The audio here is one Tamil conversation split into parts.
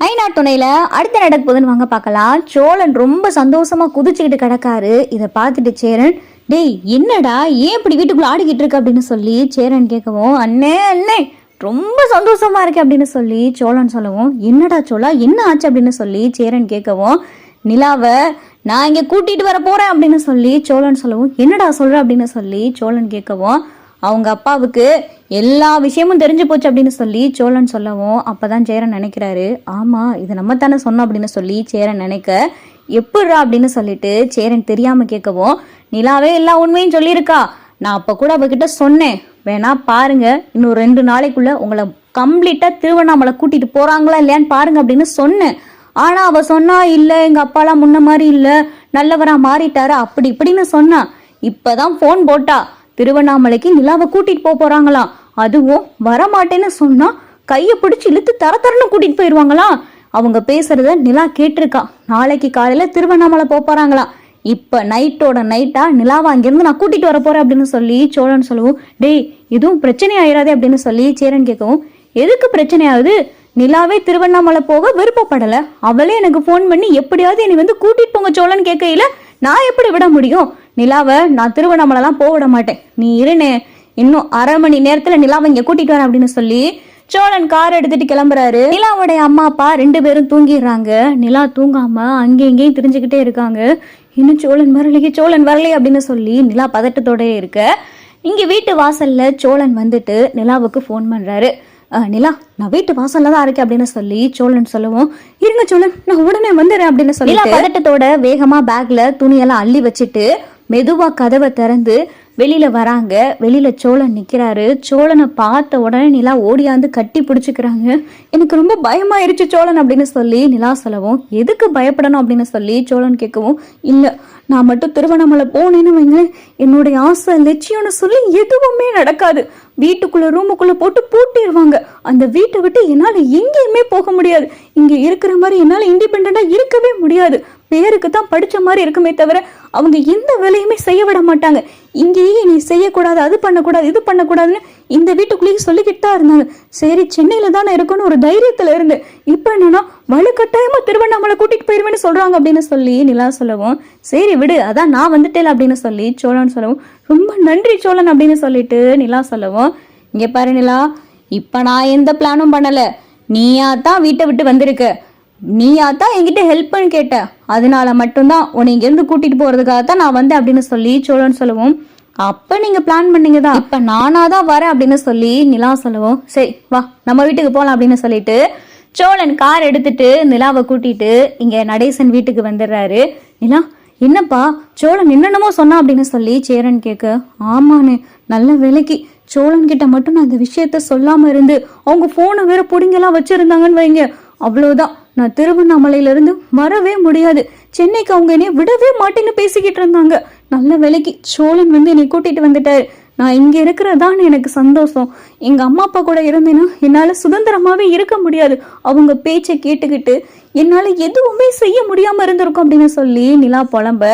ஐநா துணையில அடுத்த நடக்க போதுன்னு வாங்க பார்க்கலாம். சோழன் ரொம்ப சந்தோஷமா குதிச்சுக்கிட்டு கிடக்காரு. இதை பார்த்துட்டு சேரன், டேய் என்னடா ஏன் இப்படி வீட்டுக்குள்ள ஆடிக்கிட்டு இருக்கு அப்படின்னு சொல்லி சேரன் கேட்கவும், அண்ணே அண்ணே ரொம்ப சந்தோஷமா இருக்கு அப்படின்னு சொல்லி சோழன் சொல்லவும், என்னடா சோழா என்ன ஆச்சு அப்படின்னு சொல்லி சேரன் கேட்கவும், நிலாவை நான் இங்க கூட்டிட்டு வர போறேன் அப்படின்னு சொல்லி சோழன் சொல்லவும், என்னடா சொல்ற அப்படின்னு சொல்லி சோழன் கேட்கவும், அவங்க அப்பாவுக்கு எல்லா விஷயமும் தெரிஞ்சு போச்சு அப்படின்னு சொல்லி சோழன் சொல்லவும், அப்பதான் சேரன் நினைக்கிறாரு, ஆமா இது நம்ம தானே சொன்னோம் அப்படின்னு சொல்லி சேரன் நினைக்க, எப்படிரா அப்படின்னு சொல்லிட்டு சேரன் தெரியாம கேட்கவும், நிலாவே எல்லா உண்மையும் சொல்லியிருக்கா, நான் அப்ப கூட அவகிட்ட சொன்னேன், வேணா பாருங்க இன்னும் 2 நாளைக்குள்ள உங்களை கம்ப்ளீட்டா திருவண்ணாமலை கூட்டிட்டு போறாங்களா இல்லையான்னு பாருங்க அப்படின்னு சொன்னேன். ஆனா அவ சொன்னா, இல்ல எங்க அப்பாலாம் முன்ன மாதிரி இல்ல, நல்லவரா மாறிட்டாரு அப்படி இப்படின்னு சொன்னா. இப்பதான் போன் போட்டா திருவண்ணாமலைக்கு நிலாவை கூட்டிட்டு போறாங்களாம், அதுவும் வரமாட்டேன்னு சொன்னா கையை பிடிச்சி இழுத்து தரன்னு கூட்டிட்டு போயிருவாங்களாம். அவங்க பேசுறத நிலா கேட்டிருக்கா, நாளைக்கு காலையில திருவண்ணாமலை போறாங்களாம். இப்ப நைட்டோட நைட்டா நிலாவை அங்கிருந்து நான் கூட்டிட்டு வர போறேன் அப்படின்னு சொல்லி சோழன் சொல்லவும், டேய் இதுவும் பிரச்சனை ஆயிராதே அப்படின்னு சொல்லி சேரன் கேட்கவும், எதுக்கு பிரச்சனை ஆகுது, நிலாவே திருவண்ணாமலை போக விருப்பப்படல, அவளே எனக்கு போன் பண்ணி எப்படியாவது என்னை வந்து கூட்டிட்டு போங்க சோழன் கேட்கையில நான் எப்படி விட முடியும், நிலாவை நான் திருவண்ணாமலைலாம் போக விட மாட்டேன், நீ இருனே இன்னும் 1/2 மணி நேரத்துல நிலாவை இங்க கூட்டிட்டு வரேன் அப்படின்னு சொல்லி சோழன் கார் எடுத்துட்டு கிளம்புறாரு. நிலாவுடைய அம்மா அப்பா 2 பேரும் தூங்கிடுறாங்க. நிலா தூங்காம அங்கேயும் இங்கேயும் தெரிஞ்சுக்கிட்டே இருக்காங்க. இன்னும் சோழன் வரலையே அப்படின்னு சொல்லி நிலா பதட்டத்தோட இருக்க, இங்க வீட்டு வாசல்ல சோழன் வந்துட்டு நிலாவுக்கு போன் பண்றாரு. நிலா நான் வீட்டு வாசல்ல தான் இருக்கேன் அப்படின்னு சொல்லி சோழன் சொல்லவும், இருங்க சோழன் நான் உடனே வந்துடுறேன் அப்படின்னு சொல்லி நிலா பதட்டத்தோட வேகமா பேக்ல துணியெல்லாம் அள்ளி வச்சுட்டு மெதுவா கதவை திறந்து வெளியில வராங்க. வெளியில சோழன் நிக்கிறாரு. சோழனை பார்த்த உடனே நிலா ஓடியாந்து கட்டி பிடிச்சுக்கிறாங்க. எனக்கு ரொம்ப பயமாயிருச்சு சோழன் அப்படின்னு சொல்லி நிலா சொல்லவும், எதுக்கு பயப்படணும் அப்படின்னு சொல்லி சோழன் கேட்கவும், இல்ல நான் மட்டும் திருவண்ணாமலை போனேன்னு வைங்க, என்னுடைய ஆசை லட்சியம்னு சொல்லி எதுவுமே நடக்காது, வீட்டுக்குள்ள ரூமுக்குள்ள போட்டு பூட்டிடுவாங்க, அந்த வீட்டை விட்டு என்னால எங்கேயுமே போக முடியாது, இங்க இருக்கிற மாதிரி என்னால இண்டிபெண்டா இருக்கவே முடியாது, பேருக்கு தான் படிச்ச மாதிரி இருக்குமே தவிர அவங்க எந்த வேலையுமே செய்ய விட மாட்டாங்க, இங்கேயே நீ செய்யக்கூடாது, அது பண்ணக்கூடாது, இது பண்ணக்கூடாதுன்னு இந்த வீட்டுக்குள்ளேயே சொல்லிக்கிட்டு தான் இருந்தாங்க. சரி சென்னையில தானே இருக்கணும் ஒரு தைரியத்துல இருந்து, இப்ப என்னன்னா வலுக்கட்டாயமா திருவண்ணாமலை கூட்டிட்டு போயிருவேன்னு சொல்றாங்க அப்படின்னு சொல்லி நிலா சொல்லவும், சரி விடு அதான் நான் வந்துட்டேன் அப்படின்னு சொல்லி சோழன் சொல்லவும், ரொம்ப நன்றி சோழன் அப்படின்னு சொல்லிட்டு நிலா சொல்லவும், இங்க பாரு நிலா, இப்ப நான் எந்த பிளானும் பண்ணல, நீயா தான் வீட்டை விட்டு வந்திருக்க, நீயா தான் என்கிட்ட ஹெல்ப் பண்ணி கேட்ட, அதனால மட்டும்தான் உன்னை இங்கிருந்து கூட்டிட்டு போறதுக்காக தான் நான் வந்தேன் அப்படின்னு சொல்லி சோழன் சொல்லவும், அப்ப நீங்க பிளான் பண்ணீங்க தான், இப்ப நானா தான் வரேன் அப்படின்னு சொல்லி நிலா சொல்லவும், சரி வா நம்ம வீட்டுக்கு போலாம் அப்படின்னு சொல்லிட்டு சோழன் கார் எடுத்துட்டு நிலாவை கூட்டிட்டு இங்க நடேசன் வீட்டுக்கு வந்துடுறாரு. நிலா என்னப்பா சோழன் என்னென்னமோ சொன்னா அப்படின்னு சொல்லி சேரன் கேட்க, ஆமான்னு நல்ல வேலைக்கு சோழன் கிட்ட மட்டும் நான் அந்த விஷயத்த சொல்லாம இருந்து அவங்க போனை வேற புடிங்கெல்லாம் வச்சிருந்தாங்கன்னு வைங்க, அவ்வளவுதான் நான் திருவண்ணாமலையில இருந்து வரவே முடியாது, சென்னைக்கு அவங்க என்னை விடவே மாட்டேன்னு பேசிக்கிட்டு இருந்தாங்க, நல்ல வேலைக்கு சோழன் வந்து என்னை கூட்டிட்டு வந்துட்டாரு, நான் இங்க இருக்கிறதான் எனக்கு சந்தோஷம், எங்க அம்மா அப்பா கூட இருந்தேன்னா என்னால சுதந்திரமாவே இருக்க முடியாது, அவங்க பேச்சை கேட்டுக்கிட்டு என்னால எதுவுமே செய்ய முடியாம இருந்திருக்கும் அப்படின்னு சொல்லி நிலா புலம்ப,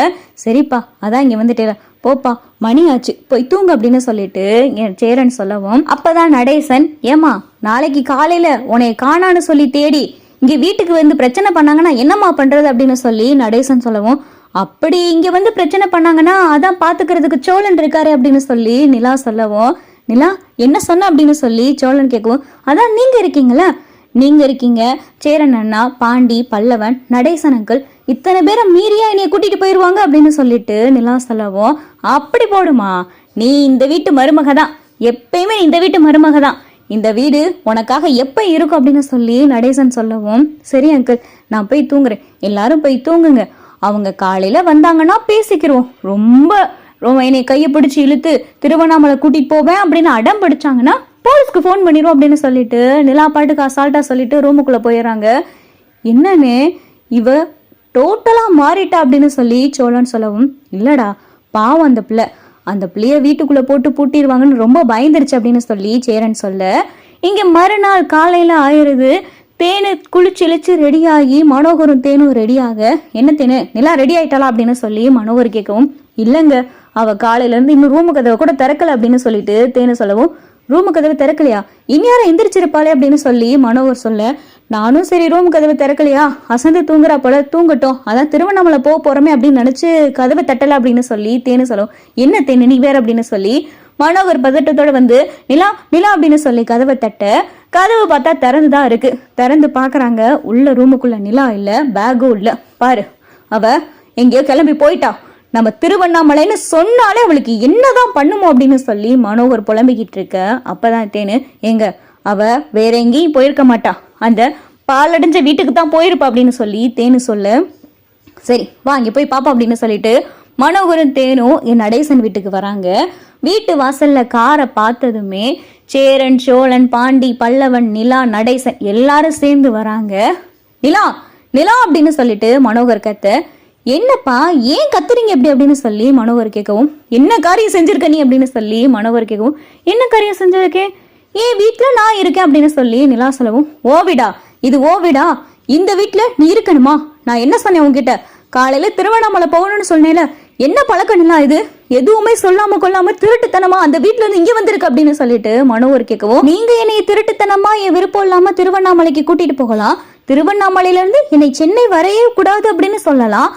சரிப்பா அதான் இங்க வந்துட்டே போப்பா மணி ஆச்சு போய் தூங்க அப்படின்னு சொல்லிட்டு சேரன் சொல்லவும், அப்பதான் நடேசன், ஏமா நாளைக்கு காலையில உன்னை காணான்னு சொல்லி தேடி இங்க வீட்டுக்கு வந்து பிரச்சனை பண்ணாங்கன்னா என்னம்மா பண்றது அப்படின்னு சொல்லி நடேசன் சொல்லவும், அப்படி இங்க வந்து பிரச்சனை பண்ணாங்கன்னா அதான் பாத்துக்கிறதுக்கு சோழன் இருக்காரு அப்படின்னு சொல்லி நிலா சொல்லவும், நிலா என்ன சொன்ன அப்படின்னு சொல்லி சோழன் கேட்கவும், அதான் நீங்க இருக்கீங்களா, நீங்க இருக்கீங்க, சேரன் அண்ணா, பாண்டி, பல்லவன், நடேசன் அங்கிள் இத்தனை பேரை மீறியா என்னைய கூட்டிட்டு போயிருவாங்க அப்படின்னு சொல்லிட்டு நிலா சொல்லவும், அப்படி போடுமா, நீ இந்த வீட்டு மருமக தான், எப்பயுமே இந்த வீட்டு மருமக தான், இந்த வீடு உனக்காக எப்ப இருக்கும் அப்படின்னு சொல்லி நடேசன் சொல்லவும், சரி அங்கிள் நான் போய் தூங்குறேன், எல்லாரும் போய் தூங்குங்க, அவங்க காலையில வந்தாங்கன்னா பேசிக்கிறோம், ரொம்ப என்னை கையை பிடிச்சி இழுத்து திருவண்ணாமலை கூட்டிட்டு போவேன் அப்படின்னு அடம் பிடிச்சாங்கன்னா போலீஸ்க்கு ஃபோன் பண்ணிடுவோம் அப்படின்னு சொல்லிட்டு நிலா பாட்டுக்கு அசால்ட்டா சொல்லிட்டு ரூமுக்குள்ள போயிடுறாங்க. என்னன்னு இவ டோட்டலா மாறிட்டா அப்படின்னு சொல்லி சோழன் சொல்லவும், இல்லடா பாவம் அந்த பிள்ளைய வீட்டுக்குள்ள போட்டு பூட்டிடுவாங்கன்னு ரொம்ப பயந்துருச்சு அப்படின்னு சொல்லி சேரன் சொல்ல, இங்க மறுநாள் காலையில ஆயிருது, தேனு குளிச்சிழிச்சு ரெடியாகி மனோகரும் தேனும் ரெடியாக, என்ன தேனு நிலா ரெடி ஆயிட்டாளா அப்படின்னு சொல்லி மனோகர் கேட்கவும், இல்லைங்க அவ காலையில இருந்து இன்னும் ரூமு கதவை கூட திறக்கல அப்படின்னு சொல்லிட்டு தேனு சொல்லவும், ரூமு கதவை திறக்கலையா, இனியார எந்திரிச்சிருப்பாளே அப்படின்னு சொல்லி மனோகர் சொல்ல, நானும் சரி ரூம் கதவு திறக்கலையா, அசந்து தூங்குறா போல, தூங்கட்டும், அதான் திருவண்ணாமலை போறோமே அப்படின்னு நினைச்சு கதவை தட்டல அப்படின்னு சொல்லி தேனு சொல்லும். என்ன தேனு நீ வேற அப்படின்னு சொல்லி மனோகர் பதட்டத்தோட வந்து நிலா நிலா அப்படின்னு சொல்லி கதவை தட்ட, கதவு பார்த்தா திறந்துதான் இருக்கு. திறந்து பாக்குறாங்க, உள்ள ரூமுக்குள்ள நிலா இல்ல, பேக்கும் இல்ல. பாரு, அவ எங்கேயோ கிளம்பி போயிட்டா. நம்ம திருவண்ணாமலைன்னு சொன்னாலே அவளுக்கு என்னதான் பண்ணுமோ அப்படின்னு சொல்லி மனோகர் புலம்பிக்கிட்டு இருக்க. அப்பதான் தேனு, எங்க அவ வேற எங்கேயும் போயிருக்க மாட்டா, அந்த பாலடைஞ்ச வீட்டுக்கு தான் போயிருப்பா அப்படின்னு சொல்லி தேனு சொல்ல. சரி வா இங்க போய் பாப்பா அப்படின்னு சொல்லிட்டு மனோகரும் தேனும் என் நடேசன் வீட்டுக்கு வராங்க. வீட்டு வாசல்ல காரை பார்த்ததுமே சேரன், சோழன், பாண்டி, பல்லவன், நிலா, நடேசன் எல்லாரும் சேர்ந்து வராங்க. நிலா நிலா அப்படின்னு சொல்லிட்டு மனோகர் கத்த, என்னப்பா ஏன் கத்துறீங்க எப்படி அப்படின்னு சொல்லி மனோகர் கேட்கவும், என்ன காரியம் செஞ்சிருக்க நீ அப்படின்னு சொல்லி மனோகர் கேட்கவும், என்ன காரியம் செஞ்சிருக்கேன், ஏன் வீட்டுல நான் இருக்கேன் அப்படின்னு சொல்லி நிலா சொல்லவும், ஓவிடா இது ஓவிடா, இந்த வீட்டுல நீ இருக்கணுமா, நான் என்ன சொன்னேன் உங்ககிட்ட, காலையில திருவண்ணாமலை போகணும்னு சொன்னேல, என்ன பழக்கம் நிலா இது, எதுவுமே சொல்லாம கொள்ளாம திருட்டுத்தனமா அந்த வீட்டுல இருந்து இங்க வந்திருக்கு அப்படின்னு சொல்லிட்டு மனோகர் கேட்கவும், நீங்க என்னை திருட்டுத்தனமா என் விருப்பம் இல்லாம திருவண்ணாமலைக்கு கூட்டிட்டு போகலாம், திருவண்ணாமலையில இருந்து என்னை சென்னை வரையே கூடாது அப்படின்னு சொல்லலாம்,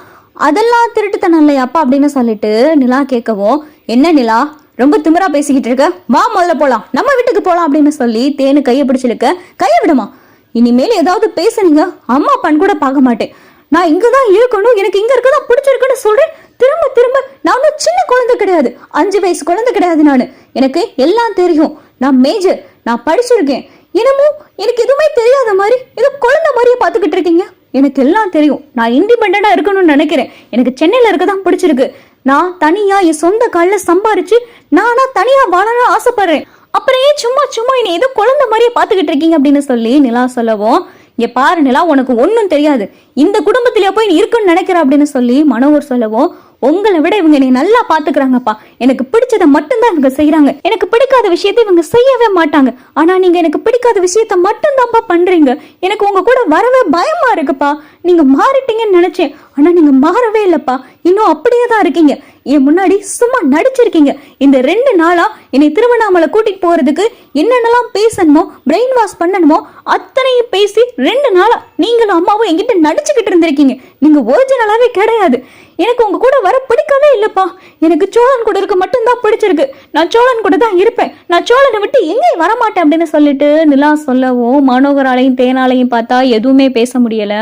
அதெல்லாம் திருட்டுத்தனம் இல்லையாப்பா அப்படின்னு சொல்லிட்டு நிலா கேட்கவும், என்ன நிலா ரொம்ப திமிரா பேசிக்கிட்டு இருக்க, வா முதல்ல போலாம், நம்ம வீட்டுக்கு போலாம் அப்படின்னு சொல்லி தேனு கையை பிடிச்சிருக்க. கையை விடுமா, இனிமேல் ஏதாவது பேசுனீங்க அம்மா அப்பான்னு கூட பார்க்க மாட்டேன், நான் இங்கதான் இருக்கணும், எனக்கு இங்க இருக்கதான் பிடிச்சிருக்குன்னு சொல்றேன், திரும்ப திரும்ப நானும் சின்ன குழந்தை கிடையாது, 5 வயசு குழந்தை கிடையாது, நானு எனக்கு எல்லாம் தெரியும், நான் மேஜர், நான் படிச்சிருக்கேன், என்னமோ எனக்கு எதுவுமே தெரியாத மாதிரி ஏதோ குழந்தை மாதிரியே பார்த்துக்கிட்டு இருக்கீங்க, எனக்கு எல்லாம் தெரியும், நான் இண்டிபெண்டா இருக்கணும்னு நினைக்கிறேன், எனக்கு சென்னையில இருக்கதான் பிடிச்சிருக்கு, நான் தனியா என் சொந்த காலில் சம்பாரிச்சு நானா தனியா வாழணும்னு ஆசைப்படுறேன், அப்புறம் ஏன் சும்மா சும்மா என்னை ஏதோ குழந்தை மாதிரியே பார்த்துக்கிட்டு இருக்கீங்க அப்படின்னு சொல்லி நிலா சொல்லவும், இங்க பாரு நிலா உனக்கு ஒன்னும் தெரியாது, இந்த குடும்பத்திலேயே போய் நீ இருக்குன்னு நினைக்கிற அப்படின்னு சொல்லி மனோகர் சொல்லவும், உங்களை விட இவங்க என்னை நல்லா பாத்துக்கிறாங்கப்பா, எனக்கு பிடிச்சதை மட்டும்தான் இவங்க செய்யறாங்க, எனக்கு பிடிக்காத விஷயத்தை இவங்க செய்யவே மாட்டாங்க, ஆனா நீங்க எனக்கு பிடிக்காத விஷயத்த மட்டும்தான்ப்பா பண்றீங்க, எனக்கு உங்க கூட வரவே பயமா இருக்குப்பா, நீங்க மாறிட்டீங்கன்னு நினைச்சேன், ஆனா நீங்க மாறவே இல்லப்பா, இன்னும் அப்படியே தான் இருக்கீங்க, என் முன்னாடி சும்மா நடிச்சிருக்கீங்க, இந்த 2 நாளா என்னை திருவண்ணாமலை கூட்டிட்டு போறதுக்கு என்னென்னலாம் பேசணுமோ பிரெயின் வாஷ் பண்ணணுமோ அத்தனையும் பேசி 2 நாளா நீங்களும் அம்மாவும் என்கிட்ட நடிச்சுக்கிட்டு இருந்திருக்கீங்க, நீங்க ஒரிஜினலாவே கிடையாது, எனக்கு உங்க கூட வர பிடிக்கவே இல்லப்பா, எனக்கு சோழன் கூட இருக்க மட்டும்தான் பிடிச்சிருக்கு, நான் சோழன் கூட தான் இருப்பேன், நான் சோழனை விட்டு எங்கேயும் வரமாட்டேன் அப்படின்னு சொல்லிட்டு நிலா சொல்லவும் மனோகராலையும் தேனாலையும் பார்த்தா எதுவுமே பேச முடியல.